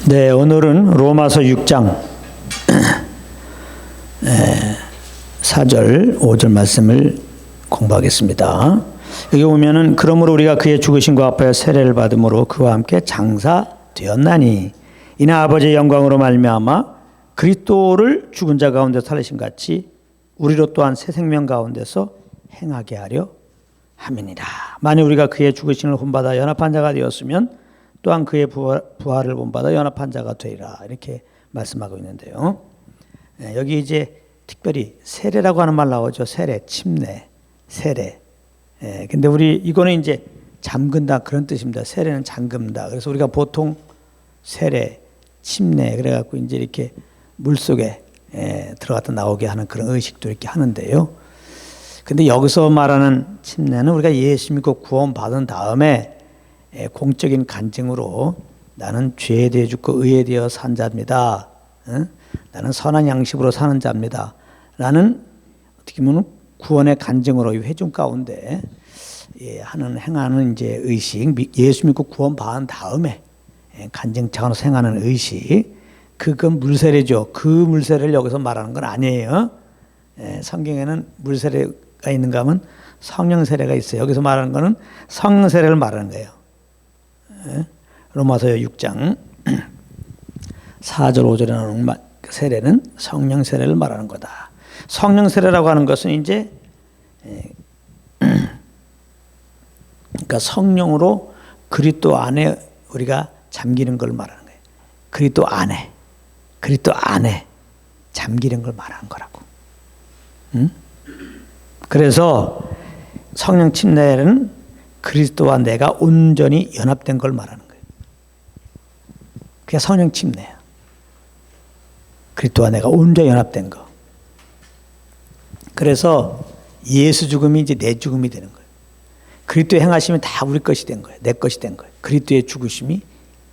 네, 오늘은 로마서 6장 4절, 5절 말씀을 공부하겠습니다. 여기 보면은 그러므로 우리가 그의 죽으심과 합하여 세례를 받음으로 그와 함께 장사되었나니 이는 아버지의 영광으로 말미암아 그리스도를 죽은 자 가운데 살리신 같이 우리로 또한 새 생명 가운데서 행하게 하려 함이니라. 만일 우리가 그의 죽으심을 본받아 연합한 자가 되었으면 또한 그의 부활을 본받아 연합한 자가 되리라. 이렇게 말씀하고 있는데요. 여기 이제 특별히 세례라고 하는 말 나오죠. 세례, 침례, 세례. 근데 우리 이거는 이제 잠근다 그런 뜻입니다. 세례는 잠근다. 그래서 우리가 보통 세례, 침례 그래갖고 이제 이렇게 물 속에 들어갔다 나오게 하는 그런 의식도 이렇게 하는데요. 근데 여기서 말하는 침례는 우리가 예수 믿고 구원 받은 다음에 공적인 간증으로 나는 죄에 대해 죽고 의에 대해 산 자입니다. 나는 선한 양식으로 사는 자입니다. 라는 어떻게 보면 구원의 간증으로 회중 가운데 행하는 이제 의식, 예수 믿고 구원 받은 다음에 간증 차원에서 행하는 의식, 그건 물세례죠. 그 물세례를 여기서 말하는 건 아니에요. 성경에는 물세례가 있는가 하면 성령 세례가 있어요. 여기서 말하는 거는 성령 세례를 말하는 거예요. 로마서 6장 4절 5절에 나오는 세례는 성령 세례를 말하는 거다. 성령 세례라고 하는 것은 이제 그러니까 성령으로 그리스도 안에 우리가 잠기는 걸 말하는 거예요. 그리스도 안에 잠기는 걸 말하는 거라고. 그래서 성령 침례는 그리스도와 내가 온전히 연합된 걸 말하는 거예요. 그게 성령 침례야. 그리스도와 내가 온전히 연합된 거. 그래서 예수 죽음이 이제 내 죽음이 되는 거예요. 그리스도의 행하심이 다 우리 것이 된 거예요. 내 것이 된 거예요. 그리스도의 죽으심이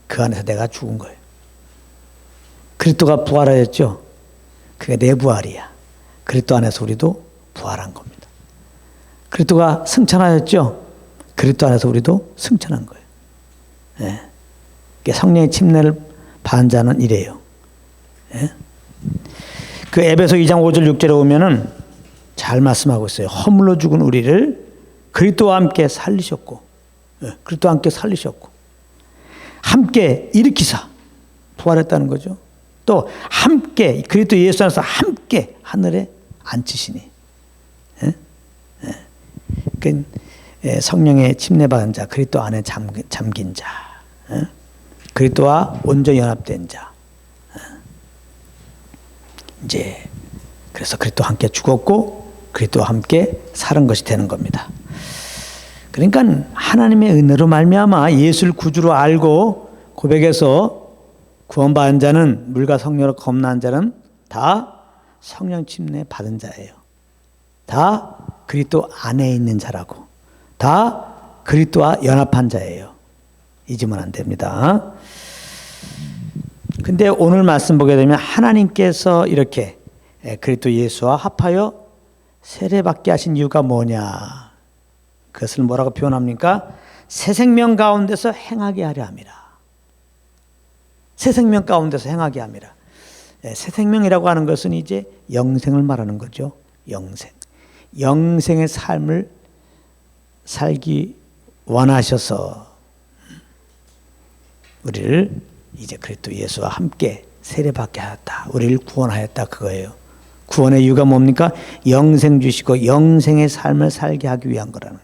그 안에서 내가 죽은 거예요. 그리스도가 부활하였죠. 그게 내 부활이야. 그리스도 안에서 우리도 부활한 겁니다. 그리스도가 승천하였죠. 그리스도 안에서 우리도 승천한 거예요. 성령의 침례를 받은 자는 이래요. 그 에베소 2장 5절 6절에 보면은 잘 말씀하고 있어요. 허물로 죽은 우리를 그리스도와 함께 살리셨고, 그리스도와 함께 살리셨고, 함께 일으키사 부활했다는 거죠. 또 함께 그리스도 예수 안에서 함께 하늘에 앉히시니. 성령의 침례받은 자, 그리스도 안에 잠긴 자, 그리스도와 온전히 연합된 자. 이제 그래서 그리스도와 함께 죽었고 그리스도와 함께 사는 것이 되는 겁니다. 그러니까 하나님의 은혜로 말미암아 예수를 구주로 알고 고백해서 구원받은 자는, 물과 성령으로 거듭난 자는 다 성령 침례 받은 자예요. 다 그리스도 안에 있는 자라고. 다 그리스도와 연합한 자예요. 잊으면 안 됩니다. 근데 오늘 말씀 보게 되면 하나님께서 이렇게 그리스도 예수와 합하여 세례받게 하신 이유가 뭐냐? 그것을 뭐라고 표현합니까? 새 생명 가운데서 행하게 하려 함이라. 새 생명 가운데서 행하게 함이라. 새 생명이라고 하는 것은 이제 영생을 말하는 거죠. 영생. 영생의 삶을 살기 원하셔서 우리를 이제 그리스도 예수와 함께 세례받게 하였다. 우리를 구원하였다. 그거예요. 구원의 이유가 뭡니까? 영생 주시고 영생의 삶을 살게 하기 위한 거라는 거.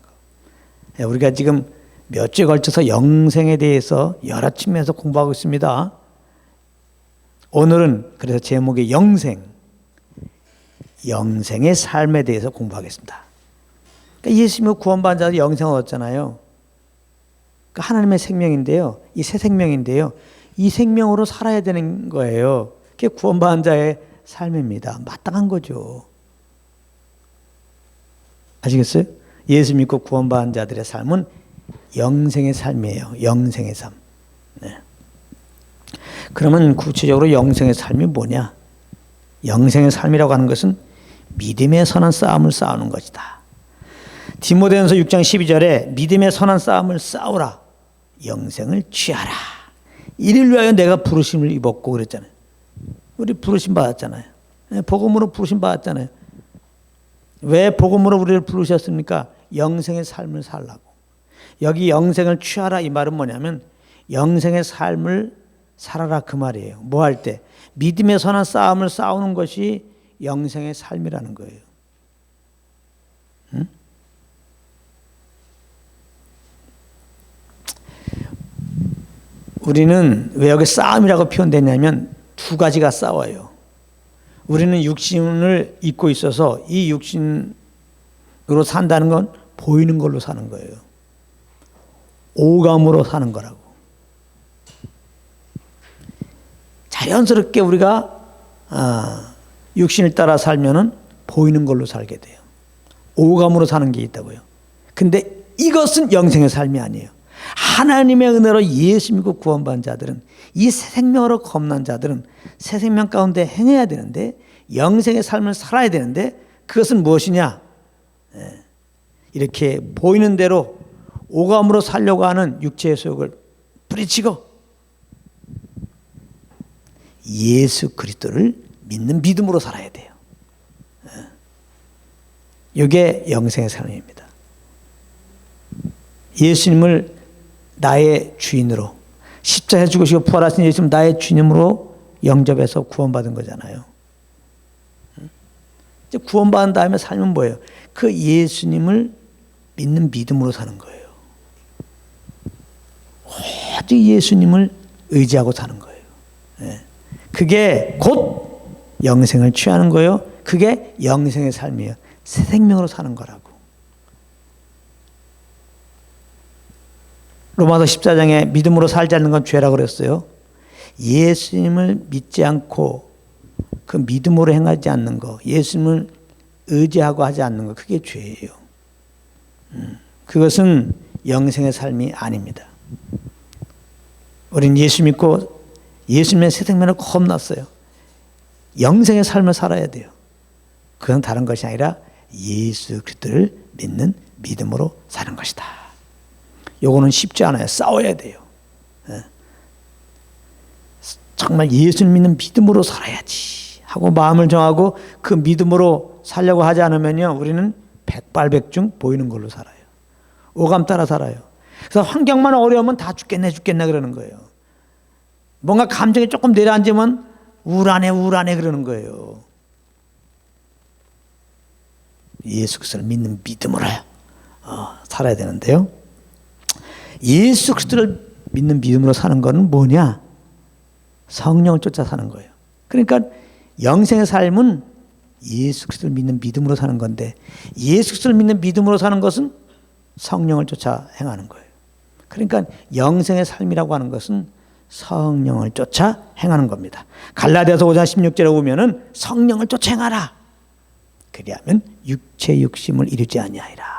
우리가 지금 몇 주에 걸쳐서 영생에 대해서 여러 측면에서 공부하고 있습니다. 오늘은 그래서 제목이 영생의 삶에 대해서 공부하겠습니다. 그러니까 예수 믿고 구원받은 자들이 영생을 얻었잖아요. 그러니까 하나님의 생명인데요. 이 새 생명인데요. 이 생명으로 살아야 되는 거예요. 그게 구원받은 자의 삶입니다. 마땅한 거죠. 아시겠어요? 예수 믿고 구원받은 자들의 삶은 영생의 삶이에요. 영생의 삶. 네. 그러면 구체적으로 영생의 삶이 뭐냐? 영생의 삶이라고 하는 것은 믿음의 선한 싸움을 싸우는 것이다. 디모데전서 6장 12절에 믿음의 선한 싸움을 싸우라. 영생을 취하라. 이를 위하여 내가 부르심을 입었고 그랬잖아요. 우리 부르심 받았잖아요. 복음으로 부르심 받았잖아요. 왜 복음으로 우리를 부르셨습니까? 영생의 삶을 살라고. 여기 영생을 취하라 이 말은 뭐냐면 영생의 삶을 살아라 그 말이에요. 뭐 할 때? 믿음의 선한 싸움을 싸우는 것이 영생의 삶이라는 거예요. 응? 우리는 왜 여기 싸움이라고 표현됐냐면 두 가지가 싸워요. 우리는 육신을 입고 있어서 이 육신으로 산다는 건 보이는 걸로 사는 거예요. 오감으로 사는 거라고. 자연스럽게 우리가 육신을 따라 살면은 보이는 걸로 살게 돼요. 오감으로 사는 게 있다고요. 근데 이것은 영생의 삶이 아니에요. 하나님의 은혜로 예수 믿고 구원받은 자들은, 이 새 생명으로 거듭난 자들은 새 생명 가운데 행해야 되는데, 영생의 삶을 살아야 되는데, 그것은 무엇이냐? 이렇게 보이는 대로 오감으로 살려고 하는 육체의 소욕을 뿌리치고 예수 그리스도를 믿는 믿음으로 살아야 돼요. 이게 영생의 삶입니다. 예수님을 나의 주인으로, 십자가에 죽으시고 부활하신 예수님 나의 주님으로 영접해서 구원받은 거잖아요. 이제 구원받은 다음에 삶은 뭐예요? 그 예수님을 믿는 믿음으로 사는 거예요. 오직 예수님을 의지하고 사는 거예요. 그게 곧 영생을 취하는 거예요. 그게 영생의 삶이에요. 새 생명으로 사는 거라고. 로마서 14장에 믿음으로 살지 않는 건 죄라고 그랬어요. 예수님을 믿지 않고 그 믿음으로 행하지 않는 거, 예수님을 의지하고 하지 않는 거, 그게 죄예요. 그것은 영생의 삶이 아닙니다. 우린 예수 믿고 예수님의 새 생명을 겁났어요. 영생의 삶을 살아야 돼요. 그건 다른 것이 아니라 예수 그리스도를 믿는 믿음으로 사는 것이다. 요거는 쉽지 않아요. 싸워야 돼요. 정말 예수를 믿는 믿음으로 살아야지 하고 마음을 정하고 그 믿음으로 살려고 하지 않으면요, 우리는 백발백중 보이는 걸로 살아요. 오감 따라 살아요. 그래서 환경만 어려우면 다 죽겠네 그러는 거예요. 뭔가 감정이 조금 내려앉으면 우울하네 그러는 거예요. 예수 그리스도를 믿는 믿음으로 살아야 되는데요. 예수 그리스도를 믿는 믿음으로 사는 것은 뭐냐? 성령을 쫓아 사는 거예요. 그러니까 영생의 삶은 예수 그리스도를 믿는 믿음으로 사는 건데, 예수 그리스도를 믿는 믿음으로 사는 것은 성령을 쫓아 행하는 거예요. 그러니까 영생의 삶이라고 하는 것은 성령을 쫓아 행하는 겁니다. 갈라디아서 5장 16절에 보면은 성령을 쫓아 행하라. 그리하면 육체 욕심을 이루지 아니하리라.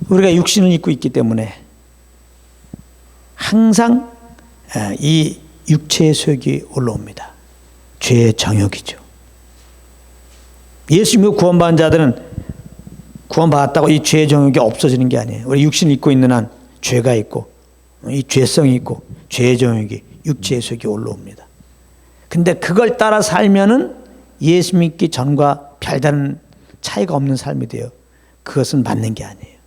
우리가 육신을 입고 있기 때문에 항상 이 육체의 소욕이 올라옵니다. 죄의 정욕이죠. 예수 믿고 구원받은 자들은 구원받았다고 이 죄의 정욕이 없어지는 게 아니에요. 우리 육신을 입고 있는 한 죄가 있고 이 죄성이 있고 죄의 정욕이, 육체의 소욕이 올라옵니다. 근데 그걸 따라 살면은 예수 믿기 전과 별다른 차이가 없는 삶이 돼요. 그것은 맞는 게 아니에요.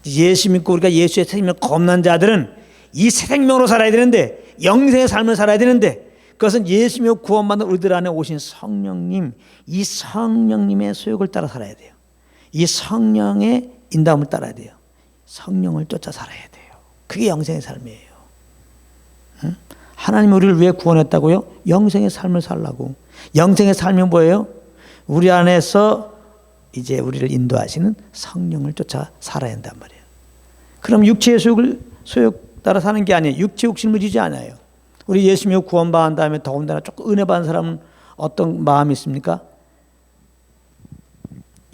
예수 믿고 우리가 예수의 생명을 거듭난 자들은 이 새 생명으로 살아야 되는데, 영생의 삶을 살아야 되는데, 그것은 예수 믿고 구원받는 우리들 안에 오신 성령님, 이 성령님의 소욕을 따라 살아야 돼요. 이 성령의 인도함을 따라야 돼요. 성령을 쫓아 살아야 돼요. 그게 영생의 삶이에요. 하나님이 우리를 왜 구원했다고요? 영생의 삶을 살라고. 영생의 삶이 뭐예요? 우리 안에서 이제 우리를 인도하시는 성령을 쫓아 살아야 한단 말이에요. 그럼 육체의 소욕 따라 사는 게 아니에요. 육체 욕심을 지지 않아요. 우리 예수 믿고 구원받은 다음에 더군다나 조금 은혜 받은 사람은 어떤 마음이 있습니까?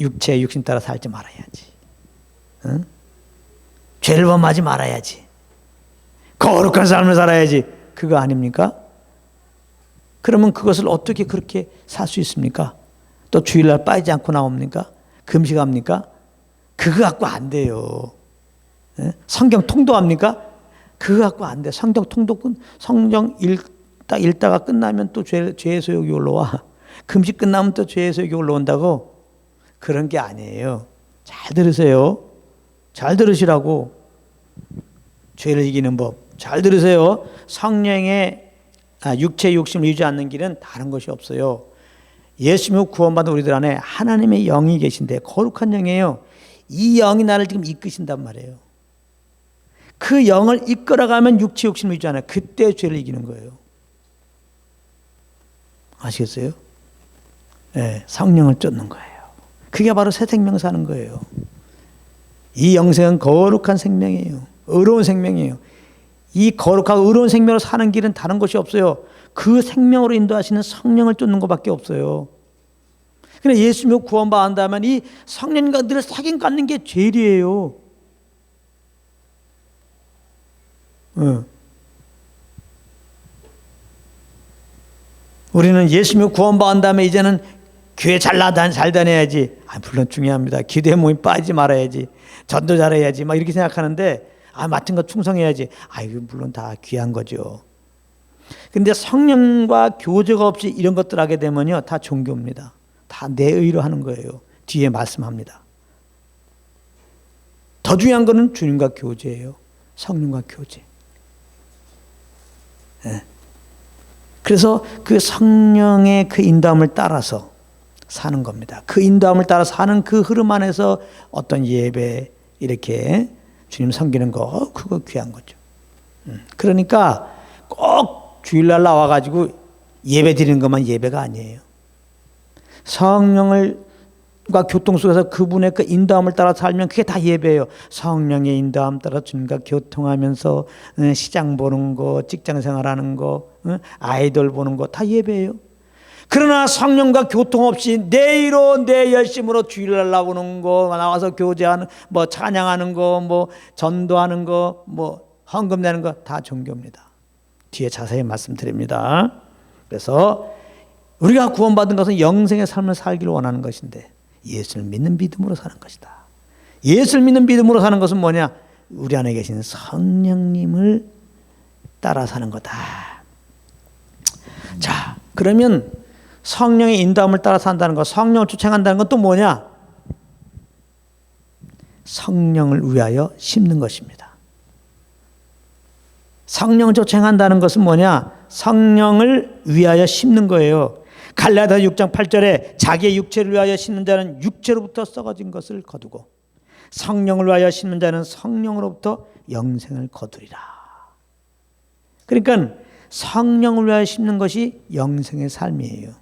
육체의 욕심 따라 살지 말아야지. 응? 죄를 범하지 말아야지. 거룩한 삶을 살아야지. 그거 아닙니까? 그러면 그것을 어떻게 그렇게 살 수 있습니까? 또 주일날 빠지지 않고 나옵니까? 금식합니까? 그거 갖고 안 돼요. 예? 성경 통도합니까? 그거 갖고 안 돼. 성경 읽다가 끝나면 또 죄의 소욕이 올라와. 금식 끝나면 또 죄의 소욕이 올라온다고? 그런 게 아니에요. 잘 들으세요. 잘 들으시라고. 죄를 이기는 법. 잘 들으세요. 성령의 육체의 욕심을 이루지 않는 길은 다른 것이 없어요. 예수 믿고 구원받은 우리들 안에 하나님의 영이 계신데 거룩한 영이에요. 이 영이 나를 지금 이끄신단 말이에요. 그 영을 이끌어가면 육체 욕심을 이루지 않아요. 그때 죄를 이기는 거예요. 아시겠어요? 네, 성령을 쫓는 거예요. 그게 바로 새 생명 사는 거예요. 이 영생은 거룩한 생명이에요. 의로운 생명이에요. 이 거룩하고 의로운 생명으로 사는 길은 다른 것이 없어요. 그 생명으로 인도하시는 성령을 쫓는 것밖에 없어요. 그래 예수 믿고 구원받는다면 이 성령과 늘 사귐 갖는 게 죄이에요. 우리는 예수 믿고 구원받은 다음에 이제는 교회 잘 다녀야지. 물론 중요합니다. 기도의 몸이 빠지지 말아야지. 전도 잘해야지. 막 이렇게 생각하는데 맡은 거 충성해야지. 이거 물론 다 귀한 거죠. 근데 성령과 교제가 없이 이런 것들 하게 되면요, 다 종교입니다. 다 내 의로 하는 거예요. 뒤에 말씀합니다. 더 중요한 거는 주님과 교제예요. 성령과 교제. 네. 그래서 그 성령의 그 인도함을 따라서 사는 겁니다. 그 인도함을 따라 사는 그 흐름 안에서 어떤 예배 이렇게 주님 섬기는 거 그거 귀한 거죠. 그러니까 꼭 주일날 나와가지고 예배 드리는 것만 예배가 아니에요. 성령과 교통 속에서 그분의 그 인도함을 따라 살면 그게 다 예배예요. 성령의 인도함 따라 주님과 교통하면서 시장 보는 거, 직장 생활하는 거, 아이돌 보는 거 다 예배예요. 그러나 성령과 교통 없이 내 의로 내 열심으로 주일날 나오는 거, 나와서 교제하는, 찬양하는 거, 전도하는 거, 헌금 내는 거 다 종교입니다. 뒤에 자세히 말씀드립니다. 그래서 우리가 구원받은 것은 영생의 삶을 살기를 원하는 것인데 예수를 믿는 믿음으로 사는 것이다. 예수를 믿는 믿음으로 사는 것은 뭐냐? 우리 안에 계신 성령님을 따라 사는 거다. 자, 그러면 성령의 인도함을 따라 산다는 것, 성령을 쫓아간다는 건 또 뭐냐? 성령을 위하여 심는 것입니다. 성령을 쫓아간다는 것은 뭐냐? 성령을 위하여 심는 거예요. 갈라디아 6장 8절에 자기의 육체를 위하여 심는 자는 육체로부터 썩어진 것을 거두고 성령을 위하여 심는 자는 성령으로부터 영생을 거두리라. 그러니까 성령을 위하여 심는 것이 영생의 삶이에요.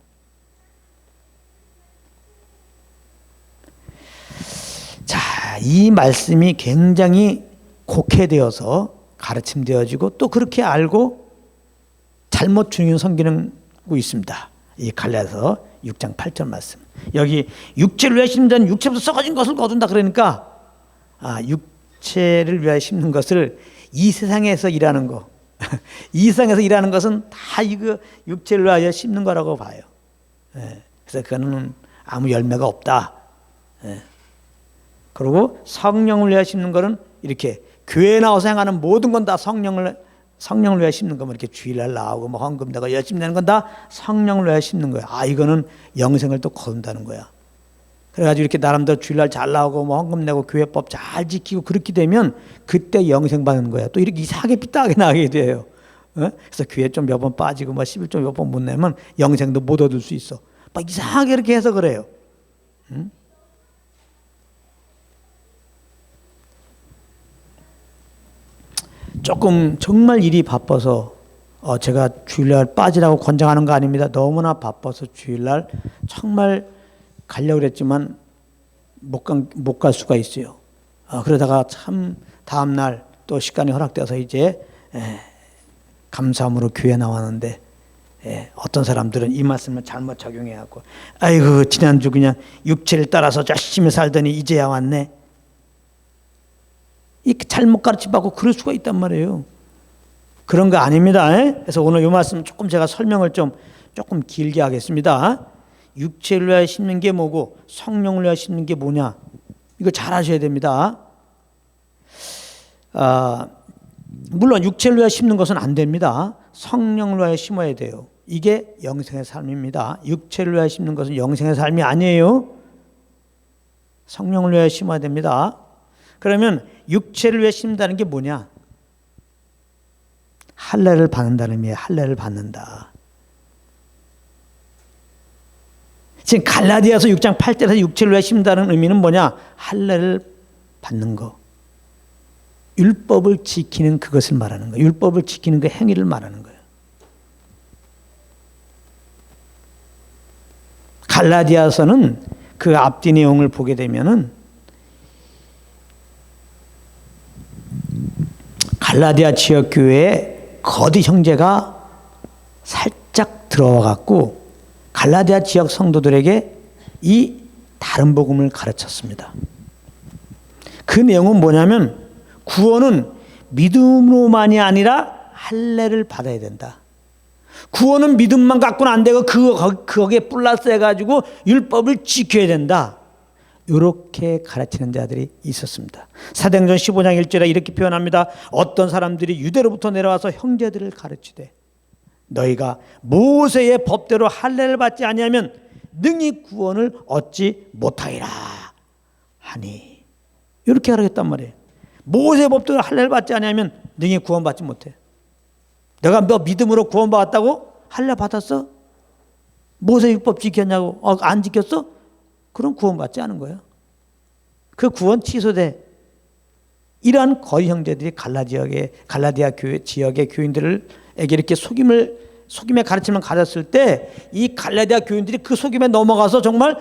자, 이 말씀이 굉장히 곡해되어서 가르침되어지고 또 그렇게 알고 잘못 주님 섬기는 거 있습니다. 이 갈라디아서 6장 8절 말씀. 여기 육체를 위하여 심는 자는 육체부터 썩어진 것을 거둔다 그러니까 육체를 위하여 심는 것을 이 세상에서 일하는 거 이 세상에서 일하는 것은 다 이거 육체를 위하여 심는 거라고 봐요. 그래서 그거는 아무 열매가 없다. 그리고 성령을 위하여 심는 거는 이렇게 교회에 나와서 행하는 모든 건 다 성령을 위하여 심는 거면 이렇게 주일날 나오고 헌금 내고 열심히 내는 건 다 성령을 위하여 심는 거야. 이거는 영생을 또 거둔다는 거야. 그래가지고 이렇게 나름대로 주일날 잘 나오고 헌금 내고 교회법 잘 지키고 그렇게 되면 그때 영생 받는 거야. 또 이렇게 이상하게 삐딱하게 나가게 돼요. 그래서 교회 좀 몇 번 빠지고 11조 몇 번 못 내면 영생도 못 얻을 수 있어. 막 이상하게 이렇게 해서 그래요. 조금 정말 일이 바빠서 제가 주일날 빠지라고 권장하는 거 아닙니다. 너무나 바빠서 주일날 정말 가려고 그랬지만 못 갈 수가 있어요. 그러다가 참 다음날 또 시간이 허락돼서 이제 감사함으로 교회 나왔는데 어떤 사람들은 이 말씀을 잘못 적용해갖고 아이고 지난주 그냥 육체를 따라서 열심히 살더니 이제야 왔네. 이 잘못 가르침받고 그럴 수가 있단 말이에요. 그런 거 아닙니다. 그래서 오늘 이 말씀 조금 제가 설명을 조금 길게 하겠습니다. 육체를 위하여 심는 게 뭐고 성령을 위하여 심는 게 뭐냐? 이거 잘 아셔야 됩니다. 물론 육체를 위하여 심는 것은 안 됩니다. 성령을 위하여 심어야 돼요. 이게 영생의 삶입니다. 육체를 위하여 심는 것은 영생의 삶이 아니에요. 성령을 위하여 심어야 됩니다. 그러면 육체를 위해 심는다는 게 뭐냐? 할례를 받는다는 의미예요. 할례를 받는다. 지금 갈라디아서 6장 8절에서 육체를 위해 심는다는 의미는 뭐냐? 할례를 받는 거. 율법을 지키는 그것을 말하는 거예요. 율법을 지키는 그 행위를 말하는 거예요. 갈라디아서는 그 앞뒤 내용을 보게 되면은 갈라디아 지역 교회에 거디 형제가 살짝 들어와 갖고 갈라디아 지역 성도들에게 이 다른 복음을 가르쳤습니다. 그 내용은 뭐냐면 구원은 믿음으로만이 아니라 할례를 받아야 된다. 구원은 믿음만 갖고는 안 되고 거기에 플러스 해가지고 율법을 지켜야 된다. 이렇게 가르치는 자들이 있었습니다. 사도행전 15장 1절에 이렇게 표현합니다. 어떤 사람들이 유대로부터 내려와서 형제들을 가르치되 너희가 모세의 법대로 할례를 받지 아니하면 능히 구원을 얻지 못하리라 하니, 이렇게 가르쳤단 말이에요. 모세의 법대로 할례를 받지 아니하면 능히 구원받지 못해. 내가 너 믿음으로 구원받았다고? 할례 받았어? 모세 율법 지켰냐고? 안 지켰어? 그럼 구원받지 않은 거예요. 그 구원 취소돼. 이러한 거의 형제들이 갈라디아 교회 지역의 교인들에게 이렇게 속임의 가르침을 가졌을 때 이 갈라디아 교인들이 그 속임에 넘어가서 정말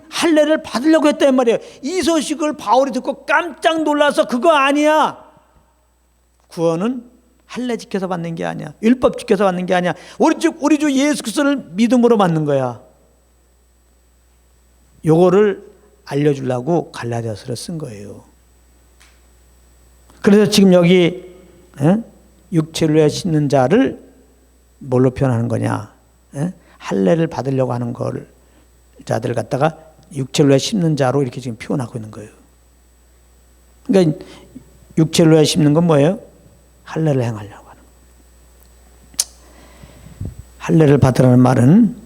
할례를 받으려고 했단 말이에요. 이 소식을 바울이 듣고 깜짝 놀라서 그거 아니야. 구원은 할례 지켜서 받는 게 아니야. 율법 지켜서 받는 게 아니야. 우리 주 예수 그리스도를 믿음으로 받는 거야. 요거를 알려주려고 갈라디아서를 쓴 거예요. 그래서 지금 여기 육체를 위해 심는 자를 뭘로 표현하는 거냐? 할례를 받으려고 하는 걸 자들을 갖다가 육체를 위해 심는 자로 이렇게 지금 표현하고 있는 거예요. 그러니까 육체를 위해 심는 건 뭐예요? 할례를 행하려고 하는 거예요. 할례를 받으라는 말은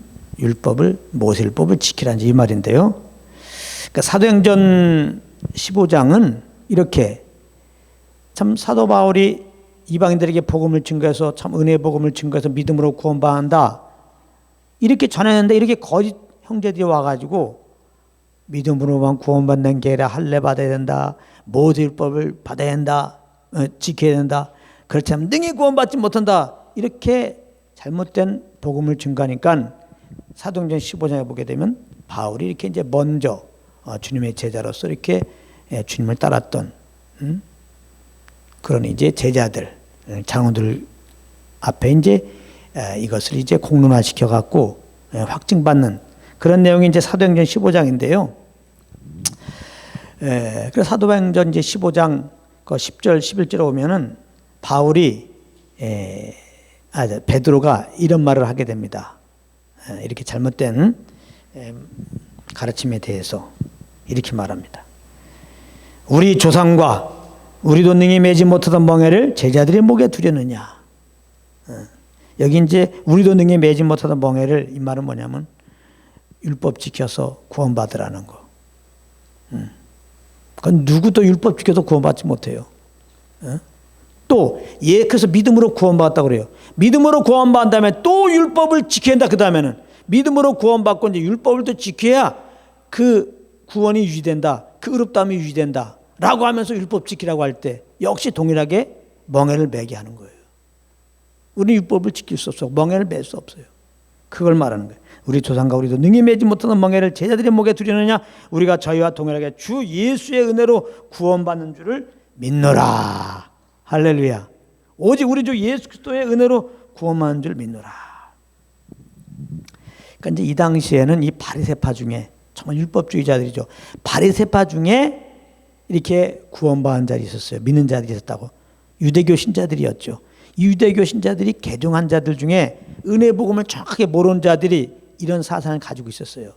모세율법을 지키라는 이 말인데요. 그러니까 사도행전 15장은 이렇게 참 사도 바울이 이방인들에게 복음을 증거해서 참 은혜의 복음을 증거해서 믿음으로 구원받는다 이렇게 전했는데, 이렇게 거짓 형제들이 와가지고 믿음으로만 구원받는 게 아니라 할례 받아야 된다, 모세율법을 받아야 된다, 지켜야 된다, 그렇지 않으면 능히 구원받지 못한다, 이렇게 잘못된 복음을 증거하니까 사도행전 15장에 보게 되면 바울이 이렇게 이제 먼저 주님의 제자로서 이렇게 주님을 따랐던 그런 이제 제자들, 장로들 앞에 이제 이것을 이제 공론화 시켜 갖고 확증받는 그런 내용이 이제 사도행전 15장인데요. 그래서 사도행전 이제 15장 10절 11절에 오면은 바울이 베드로가 이런 말을 하게 됩니다. 이렇게 잘못된 가르침에 대해서 이렇게 말합니다. 우리 조상과 우리도 능히 매지 못하던 멍에를 제자들의 목에 두려느냐. 여기 이제 우리도 능히 매지 못하던 멍에를, 이 말은 뭐냐면 율법 지켜서 구원받으라는 거. 그건 누구도 율법 지켜서 구원받지 못해요. 또 그래서 믿음으로 구원받았다고 그래요. 믿음으로 구원받은 다음에 또 율법을 지켜야 한다. 그 다음에는 믿음으로 구원받고 이제 율법을 또 지켜야 그 구원이 유지된다, 그 의롭다움이 유지된다 라고 하면서 율법 지키라고 할 때 역시 동일하게 멍에를 매게 하는 거예요. 우리는 율법을 지킬 수 없어. 멍에를 맬 수 없어요. 그걸 말하는 거예요. 우리 조상과 우리도 능히 매지 못하는 멍에를 제자들의 목에 두려느냐. 우리가 저희와 동일하게 주 예수의 은혜로 구원받는 줄을 믿노라. 할렐루야. 오직 우리 주 예수 그리스도의 은혜로 구원받는 줄 믿노라. 그러니까 이제 이 당시에는 이 바리새파 중에 정말 율법주의자들이죠. 바리새파 중에 이렇게 구원받은 자들이 있었어요. 믿는 자들이 있었다고. 유대교 신자들이었죠. 이 유대교 신자들이 개종한 자들 중에 은혜 복음을 정확하게 모르는 자들이 이런 사상을 가지고 있었어요.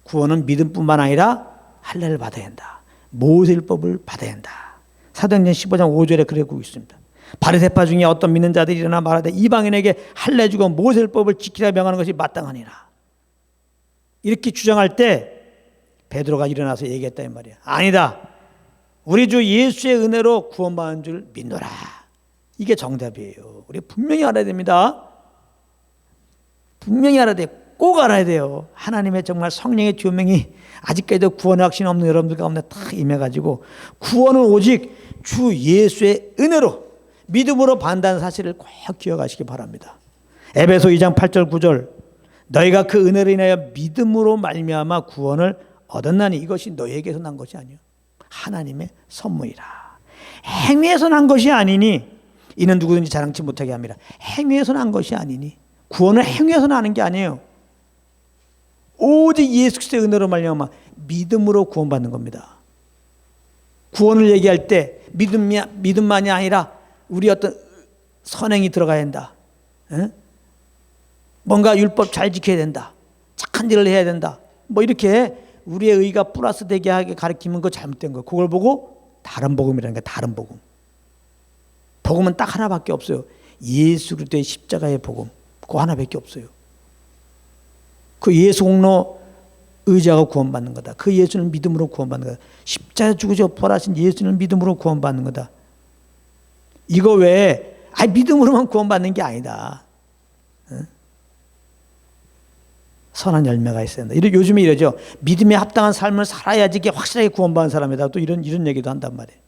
구원은 믿음뿐만 아니라 할례를 받아야 한다. 모세율법을 받아야 한다. 사도행전 15장 5절에 그러고 있습니다. 바리새파 중에 어떤 믿는 자들이 일어나 말하되 이방인에게 할례 주고 모세율법을 지키라 명하는 것이 마땅하니라. 이렇게 주장할 때 베드로가 일어나서 얘기했다 이 말이야. 아니다. 우리 주 예수의 은혜로 구원받은 줄 믿노라. 이게 정답이에요. 우리 분명히 알아야 됩니다. 분명히 알아야 돼요. 꼭 알아야 돼요. 하나님의 정말 성령의 조명이 아직까지도 구원의 확신 없는 여러분들 가운데 다 임해가지고 구원은 오직 주 예수의 은혜로 믿음으로 받는다는 사실을 꼭 기억하시기 바랍니다. 에베소 2장 8절 9절 너희가 그 은혜로 인하여 믿음으로 말미암아 구원을 얻었나니 이것이 너희에게서 난 것이 아니요 하나님의 선물이라. 행위에서 난 것이 아니니 이는 누구든지 자랑치 못하게 합니다. 행위에서 난 것이 아니니 구원은 행위에서 나는 게 아니에요. 오직 예수 그리스도의 은혜로 말미암아 믿음으로 구원받는 겁니다. 구원을 얘기할 때 믿음만이 아니라 우리 어떤 선행이 들어가야 된다. 뭔가 율법 잘 지켜야 된다. 착한 일을 해야 된다. 뭐 이렇게 우리의 의가 플러스 되게 하게 가르치면 그거 잘못된 거예요. 그걸 보고 다른 복음이라는 게 다른 복음. 복음은 딱 하나밖에 없어요. 예수 그리스도의 십자가의 복음. 그거 하나밖에 없어요. 그 예수 공로 의지하고 구원받는 거다. 그 예수는 믿음으로 구원받는 거다. 십자가에 죽으시고 부활하신 예수는 믿음으로 구원받는 거다. 이거 외에 믿음으로만 구원받는 게 아니다. 선한 열매가 있어야 된다. 요즘에 이러죠. 믿음에 합당한 삶을 살아야지 이게 확실하게 구원받은 사람이다. 또 이런 얘기도 한단 말이에요.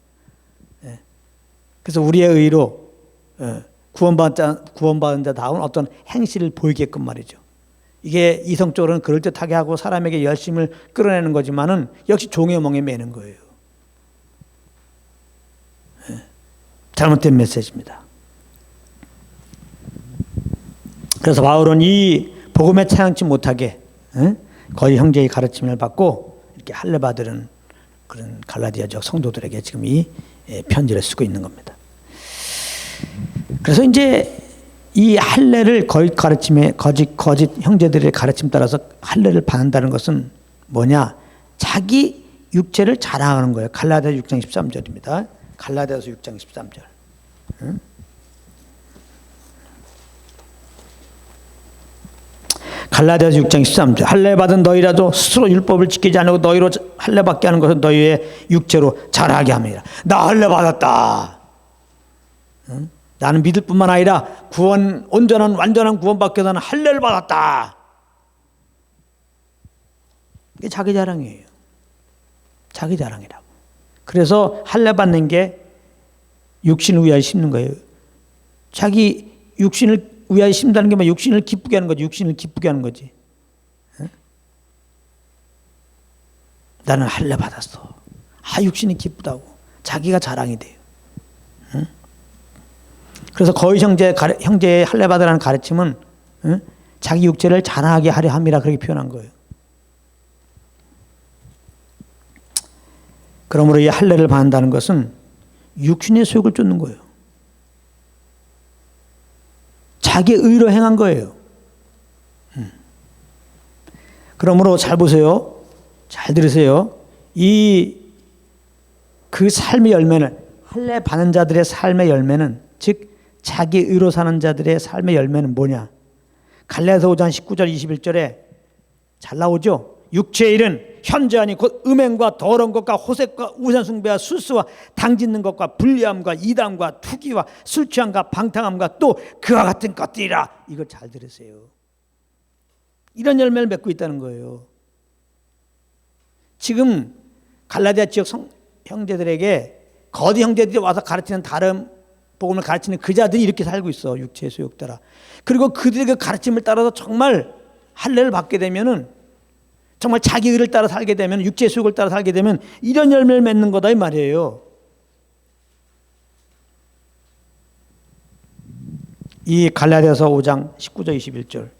그래서 우리의 의로 구원받은 자다운 어떤 행실을 보이게끔 말이죠. 이게 이성적으로는 그럴듯하게 하고 사람에게 열심을 끌어내는 거지만은 역시 종의 멍에 매는 거예요. 잘못된 메시지입니다. 그래서 바울은 이 복음에 차양치 못하게 거의 형제의 가르침을 받고 이렇게 할례 받으는 그런 갈라디아 지역 성도들에게 지금 이 편지를 쓰고 있는 겁니다. 그래서 이제 이 할례를 거짓 가르침에 거짓 형제들의 가르침 따라서 할례를 받는다는 것은 뭐냐? 자기 육체를 자랑하는 거예요. 갈라디아서 6장 13절입니다. 갈라디아서 6장 13절. 갈라디아서 6장 13절. 할례 받은 너희라도 스스로 율법을 지키지 않고 너희로 할례 받게 하는 것은 너희의 육체로 자랑하게 합니다. 나 할례 받았다. 나는 믿을 뿐만 아니라 온전한 완전한 구원받기 위해서는 할례를 받았다. 이게 자기 자랑이에요. 자기 자랑이라고. 그래서 할례 받는 게 육신을 위하여 심는 거예요. 자기 육신을 위하여 심다는 게 뭐 육신을 기쁘게 하는 거지. 육신을 기쁘게 하는 거지. 나는 할례 받았어. 육신이 기쁘다고. 자기가 자랑이 돼요. 그래서 거의 형제의 할례 받으라는 가르침은 자기 육체를 자랑하게 하려 함이라 그렇게 표현한 거예요. 그러므로 이 할례를 받는다는 것은 육신의 소욕을 쫓는 거예요. 자기 의로 행한 거예요. 그러므로 잘 보세요. 잘 들으세요. 그 삶의 열매는 할례 받는 자들의 삶의 열매는 즉 자기 의로 사는 자들의 삶의 열매는 뭐냐? 갈라디아서 5장 19절 21절에 잘 나오죠. 육체의 일은 현저하니 곧 음행과 더러운 것과 호색과 우상숭배와 술수와 당짓는 것과 불리함과 이단과 투기와 술 취함과 방탕함과 또 그와 같은 것들이라. 이걸 잘 들으세요. 이런 열매를 맺고 있다는 거예요. 지금 갈라디아 지역 형제들에게 거짓 형제들이 와서 가르치는 다른 복음을 가르치는 그 자들이 이렇게 살고 있어. 육체의 소욕 따라. 그리고 그들의 그 가르침을 따라서 정말 할례를 받게 되면은 정말 자기 의를 따라 살게 되면 육체의 소욕을 따라 살게 되면 이런 열매를 맺는 거다 이 말이에요. 이 갈라디아서 5장 19절 21절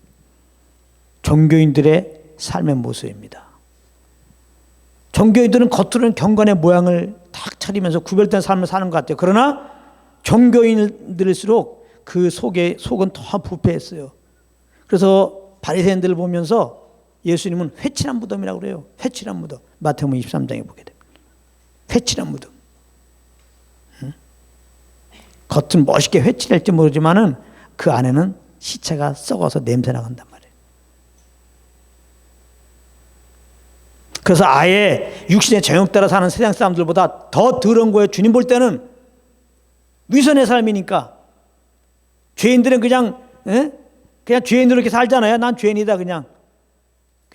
종교인들의 삶의 모습입니다. 종교인들은 겉으로는 경건의 모양을 탁 차리면서 구별된 삶을 사는 것 같아요. 그러나 종교인들일수록 그 속은 더 부패했어요. 그래서 바리새인들을 보면서 예수님은 회칠한 무덤이라고 그래요. 회칠한 무덤. 마태복음 23장에 보게 됩니다. 회칠한 무덤. 겉은 멋있게 회칠할지 모르지만은 그 안에는 시체가 썩어서 냄새 나간단 말이에요. 그래서 아예 육신의 정욕 따라 사는 세상 사람들보다 더 더러운 거예요. 주님 볼 때는 위선의 삶이니까. 죄인들은 그냥 죄인으로 이렇게 살잖아요. 난 죄인이다 그냥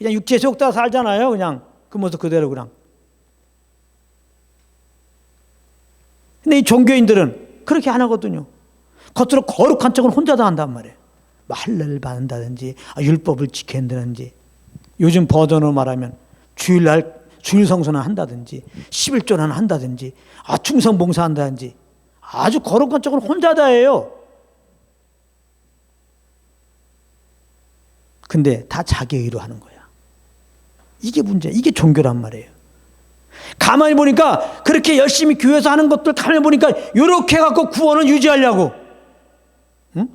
육체의 속 따라 살잖아요. 그냥 그 모습 그대로 그냥. 근데 이 종교인들은 그렇게 안 하거든요. 겉으로 거룩한 척은 혼자 다 한단 말이에요. 할례를 받는다든지 율법을 지켜야 된다든지, 요즘 버전으로 말하면 주일날 주일 성수는 한다든지 11조는 한다든지 충성 봉사한다든지 아주 거룩한 척은 혼자 다 해요. 근데 다 자기 의로 하는 거야. 이게 문제야. 이게 종교란 말이에요. 가만히 보니까 그렇게 열심히 교회에서 하는 것들 가만히 보니까 이렇게 해갖고 구원을 유지하려고. 응?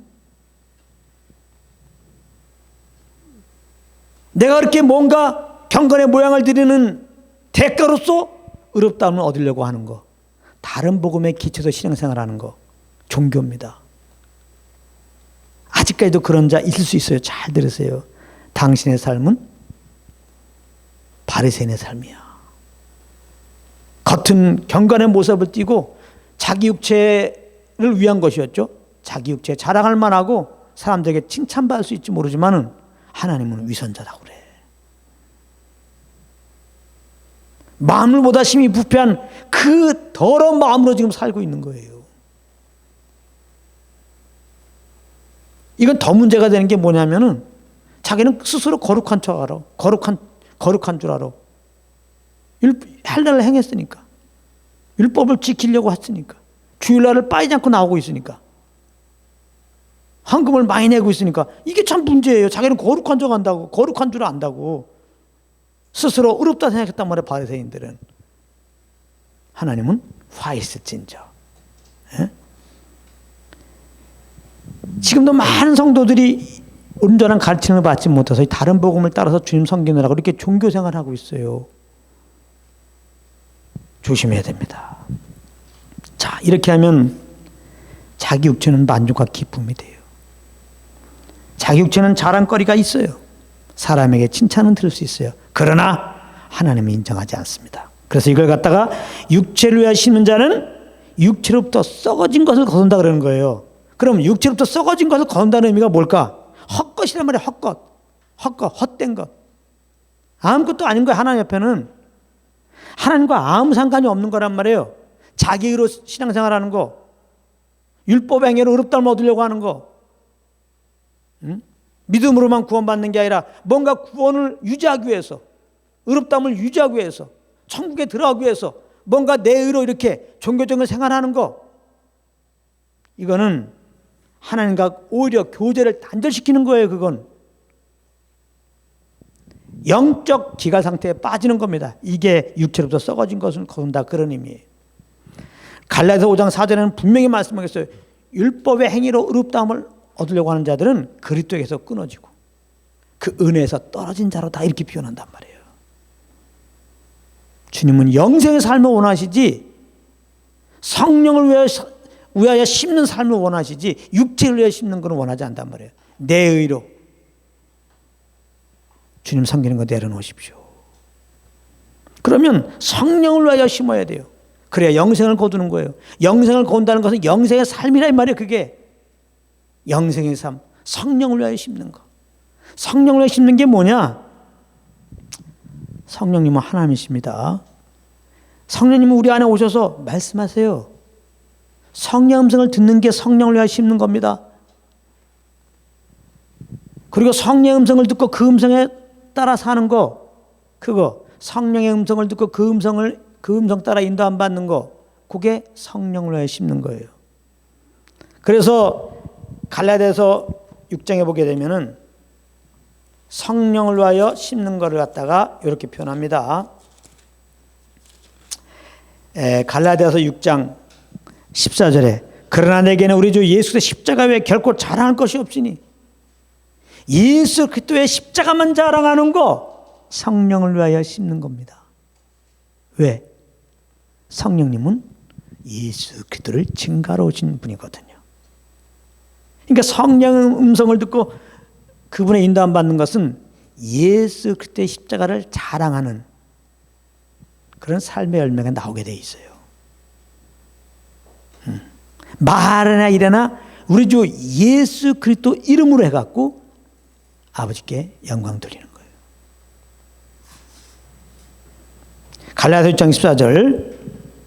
내가 그렇게 뭔가 경건의 모양을 드리는 대가로서 의롭다함을 얻으려고 하는 거, 다른 복음에 기초해서 신앙생활하는 거, 종교입니다. 아직까지도 그런 자 있을 수 있어요. 잘 들으세요. 당신의 삶은 바리새인의 삶이야. 겉은 경건의 모습을 띠고 자기 육체를 위한 것이었죠. 자기 육체 자랑할 만하고 사람들에게 칭찬받을 수 있지 모르지만은 하나님은 위선자라고 그래. 마음을 보다 심히 부패한 그 더러운 마음으로 지금 살고 있는 거예요. 이건 더 문제가 되는 게 뭐냐면은 자기는 스스로 거룩한 척 알아. 거룩한 줄 알아. 할례를 행했으니까. 율법을 지키려고 했으니까. 주일날을 빠지지 않고 나오고 있으니까. 헌금을 많이 내고 있으니까. 이게 참 문제예요. 자기는 거룩한 척 한다고. 거룩한 줄 안다고. 스스로 의롭다 생각했단 말이에요. 바리새인들은. 하나님은 화 있을진저. 예? 지금도 많은 성도들이 온전한 가르침을 받지 못해서 다른 복음을 따라서 주님 섬기느라고 이렇게 종교 생활을 하고 있어요. 조심해야 됩니다. 자, 이렇게 하면 자기 육체는 만족과 기쁨이 돼요. 자기 육체는 자랑거리가 있어요. 사람에게 칭찬은 들을 수 있어요. 그러나 하나님은 인정하지 않습니다. 그래서 이걸 갖다가 육체를 위하여 심는 자는 육체로부터 썩어진 것을 거둔다 그러는 거예요. 그럼 육체로부터 썩어진 것을 거둔다는 의미가 뭘까? 헛것이란 말이에요. 헛된 것. 아무것도 아닌 거예요. 하나님 옆에는. 하나님과 아무 상관이 없는 거란 말이에요. 자기로 신앙생활하는 거, 율법 행위로 의롭다함을 얻으려고 하는 거, 믿음으로만 구원받는 게 아니라 뭔가 구원을 유지하기 위해서, 의롭다함을 유지하기 위해서, 천국에 들어가기 위해서 뭔가 내 의로 이렇게 종교적인 생활하는 거, 이거는 하나님과 오히려 교제를 단절시키는 거예요. 그건 영적 기갈 상태에 빠지는 겁니다. 이게 육체로부터 썩어진 것을 거둔다, 그런 의미예요. 갈라디아서 5장 4절에는 분명히 말씀하겠어요. 율법의 행위로 의롭다함을 얻으려고 하는 자들은 그리스도에게서 끊어지고 그 은혜에서 떨어진 자로다, 이렇게 표현한단 말이에요. 주님은 영생의 삶을 원하시지 성령을 위하여 심는 삶을 원하시지 육체를 위하여 심는 건 원하지 않단 말이에요. 내 의로 주님 섬기는 거 내려놓으십시오. 그러면 성령을 위하여 심어야 돼요. 그래야 영생을 거두는 거예요. 영생을 거둔다는 것은 영생의 삶이라 이 말이에요. 그게 영생의 삶, 성령을 위하여 심는 거. 성령을 위하여 심는 게 뭐냐? 성령님은 하나님이십니다. 성령님은 우리 안에 오셔서 말씀하세요. 성령 음성을 듣는 게 성령을 위하여 심는 겁니다. 그리고 성령의 음성을 듣고 그 음성에 따라 사는 거, 그거 성령의 음성을 듣고 그 음성 따라 인도 안 받는 거, 그게 성령을 위하여 심는 거예요. 그래서 갈라디아서 6장에 보게 되면은 성령을 위하여 심는 거를 갖다가 이렇게 표현합니다. 갈라디아서 6장 14절에 그러나 내게는 우리 주 예수 그리스도의 십자가 외에 결코 자랑할 것이 없으니, 예수 그리스도의 십자가만 자랑하는 거 성령을 위하여 심는 겁니다. 왜? 성령님은 예수 그리스도를 증가로 오신 분이거든요. 그러니까 성령의 음성을 듣고 그분의 인도함 받는 것은 예수 그리스도의 십자가를 자랑하는 그런 삶의 열매가 나오게 돼 있어요. 말이나 일이나 우리 주 예수 그리스도 이름으로 해갖고 아버지께 영광 돌리는 거예요. 갈라디아서 1장 14절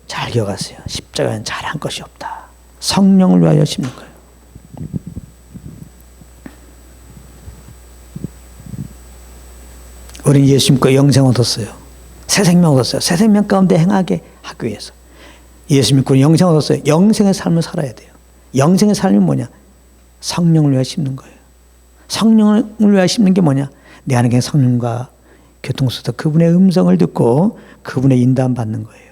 잘 기억하세요. 십자가는 잘한 것이 없다. 성령을 위하여 심는 거예요. 우리는 예수 믿고 영생 얻었어요. 새 생명 얻었어요. 새 생명 가운데 행하게 하기 위해서. 예수 믿고 영생 얻었어요. 영생의 삶을 살아야 돼요. 영생의 삶이 뭐냐? 성령을 위하여 심는 거예요. 성령을 위하여 심는 게 뭐냐? 내 안에 그냥 성령과 교통수도 그분의 음성을 듣고 그분의 인도함 받는 거예요.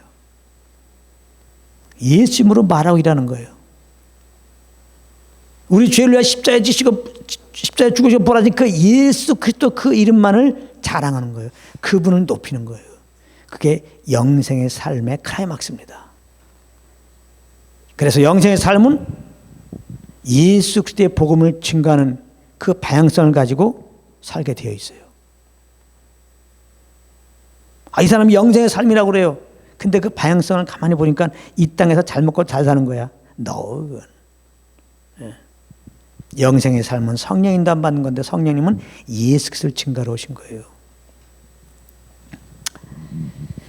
예수 이름으로 말하고 일하는 거예요. 우리 죄를 위하여 십자가에 지시고 십자가에 죽으시고 보라진 그 예수 그리스도 그 이름만을 자랑하는 거예요. 그분을 높이는 거예요. 그게 영생의 삶의 클라이막스입니다. 그래서 영생의 삶은 예수 그리스도의 복음을 증거하는 그 방향성을 가지고 살게 되어 있어요. 이 사람이 영생의 삶이라고 그래요. 근데 그 방향성을 가만히 보니까 이 땅에서 잘 먹고 잘 사는 거야. 그건. 영생의 삶은 성령 인도함 받는 건데 성령님은 예수 그리스도를 증거하러 오신 거예요.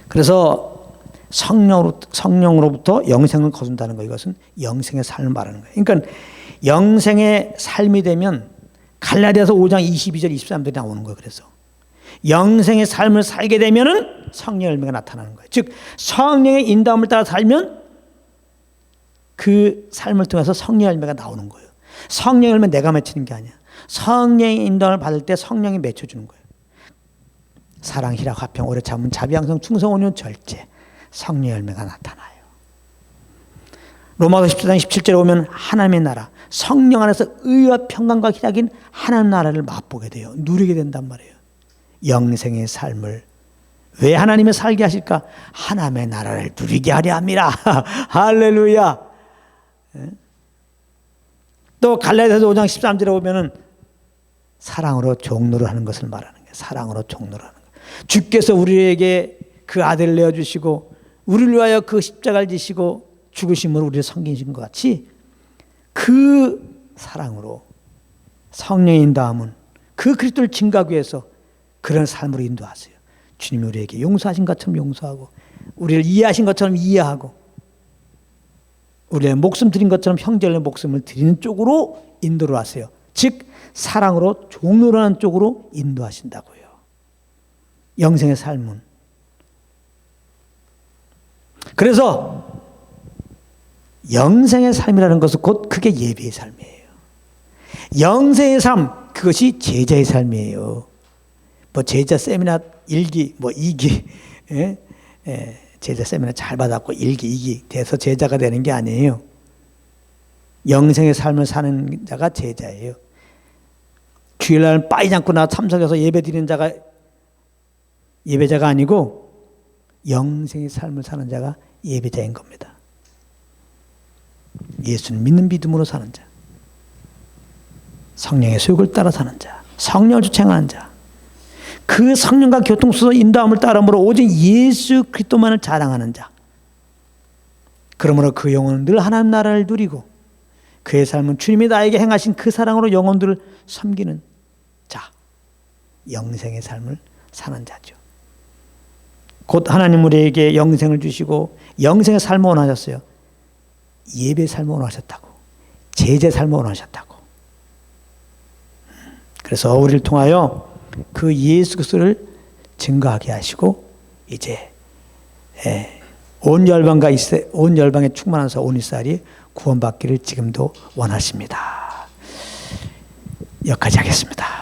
그래서 성령으로부터 영생을 거둔다는 거, 이것은 영생의 삶을 말하는 거예요. 그러니까 영생의 삶이 되면 갈라디아서 5장 22절 23절이 나오는 거예요. 그래서 영생의 삶을 살게 되면은 성령의 열매가 나타나는 거예요. 즉 성령의 인도함을 따라 살면 그 삶을 통해서 성령의 열매가 나오는 거예요. 성령의 열매는 내가 맺히는 게 아니야. 성령의 인도함을 받을 때 성령이 맺혀주는 거예요. 사랑, 희락, 화평, 오래 참음, 자비, 양성, 충성, 온유, 절제. 성령의 열매가 나타나요. 로마서 14장 17절에 보면 하나님의 나라, 성령 안에서 의와 평강과 희락인 하나님 나라를 맛보게 돼요. 누리게 된단 말이에요. 영생의 삶을 왜 하나님의 살게 하실까? 하나님의 나라를 누리게 하려 합니다. 할렐루야. 또 갈라디아서 5장 13절에 보면은 사랑으로 종노를 하는 것을 말하는 거예요. 사랑으로 종노를 하는 거예요. 주께서 우리에게 그 아들을 내어주시고 우리를 위하여 그 십자가를 지시고 죽으심으로 우리를 섬기신 것 같이 그 사랑으로 성령의 인도함은 그 그리스도를 증거하기 위해서 그런 삶으로 인도하세요. 주님이 우리에게 용서하신 것처럼 용서하고 우리를 이해하신 것처럼 이해하고 우리의 목숨 드린 것처럼 형제의 목숨을 드리는 쪽으로 인도를 하세요. 즉 사랑으로 종로를 하는 쪽으로 인도하신다고요. 영생의 삶은. 그래서 영생의 삶이라는 것은 곧 그게 예배의 삶이에요. 영생의 삶, 그것이 제자의 삶이에요. 뭐 제자 세미나 1기, 뭐 2기, 제자 세미나 잘 받았고 1기, 2기 돼서 제자가 되는 게 아니에요. 영생의 삶을 사는 자가 제자예요. 주일날 빠지지 않고 나 참석해서 예배 드리는 자가 예배자가 아니고 영생의 삶을 사는 자가 예배자인 겁니다. 예수를 믿는 믿음으로 사는 자, 성령의 소욕을 따라 사는 자, 성령을 주체하는 자, 그 성령과 교통수소 인도함을 따름으로 오직 예수 그리스도만을 자랑하는 자, 그러므로 그 영혼은 늘 하나님 나라를 누리고 그의 삶은 주님이 나에게 행하신 그 사랑으로 영혼들을 섬기는 자, 영생의 삶을 사는 자죠. 곧 하나님 우리에게 영생을 주시고 영생의 삶을 원하셨어요. 예배 삶을 원하셨다고, 제자 삶을 원하셨다고. 그래서 우리를 통하여 그 예수 그리스도를 증거하게 하시고 이제 온 열방에 충만하셔서 온 이스라엘이 구원받기를 지금도 원하십니다. 여기까지 하겠습니다.